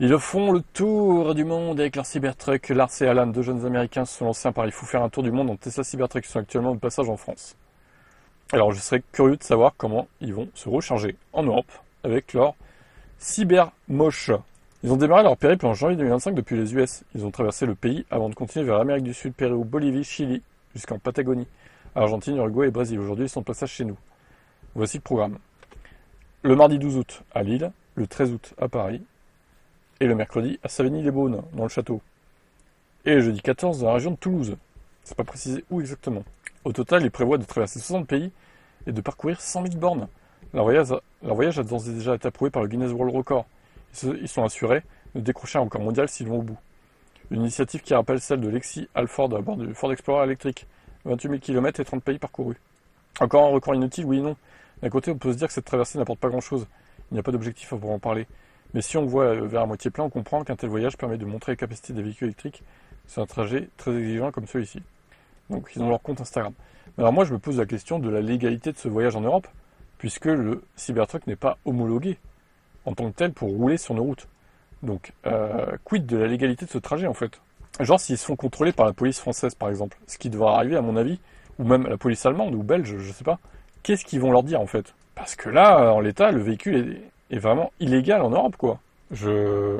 Ils font le tour du monde avec leur Cybertruck. Lars et Alan, deux jeunes américains, se sont lancés un pari fou faire un tour du monde en Tesla Cybertruck. Ils sont actuellement de passage en France. Alors je serais curieux de savoir comment ils vont se recharger en Europe avec leur Cybermoche. Ils ont démarré leur périple en janvier 2025 depuis les US. Ils ont traversé le pays avant de continuer vers l'Amérique du Sud, Pérou, Bolivie, Chili, jusqu'en Patagonie, Argentine, Uruguay et Brésil. Aujourd'hui, ils sont de passage chez nous. Voici le programme. Le mardi 12 août à Lille, le 13 août à Paris, et le mercredi à Savigny-les-Beaunes, dans le château. Et le jeudi 14 dans la région de Toulouse. C'est pas précisé où exactement. Au total, ils prévoient de traverser 60 pays et de parcourir 100 000 bornes. Leur voyage a d'ores et déjà été approuvé par le Guinness World Record. Ils sont assurés de décrocher un record mondial s'ils vont au bout. Une initiative qui rappelle celle de Lexi Halford à bord du Ford Explorer électrique. 28 000 km et 30 pays parcourus. Encore un record inutile, oui et non. D'un côté, on peut se dire que cette traversée n'apporte pas grand-chose. Il n'y a pas d'objectif pour en parler. Mais si on voit vers à moitié plein, on comprend qu'un tel voyage permet de montrer les capacités des véhicules électriques sur un trajet très exigeant comme celui-ci. Donc ils ont leur compte Instagram. Mais alors moi, je me pose la question de la légalité de ce voyage en Europe, puisque le Cybertruck n'est pas homologué en tant que tel pour rouler sur nos routes. Donc, quid de la légalité de ce trajet en fait? Genre s'ils se font contrôler par la police française par exemple, ce qui devra arriver à mon avis, ou même la police allemande ou belge, je sais pas, qu'est-ce qu'ils vont leur dire en fait? Parce que là, en l'état, le véhicule est vraiment illégal en Europe quoi. Je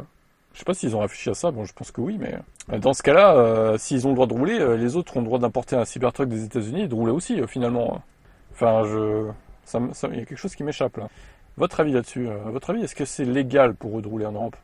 sais pas s'ils ont réfléchi à ça, bon je pense que oui, mais dans ce cas-là, s'ils ont le droit de rouler, les autres ont le droit d'importer un Cybertruck des États-Unis et de rouler aussi finalement. Enfin, il y a quelque chose qui m'échappe là. Votre avis là-dessus, votre avis, est-ce que c'est légal pour eux de rouler en Europe?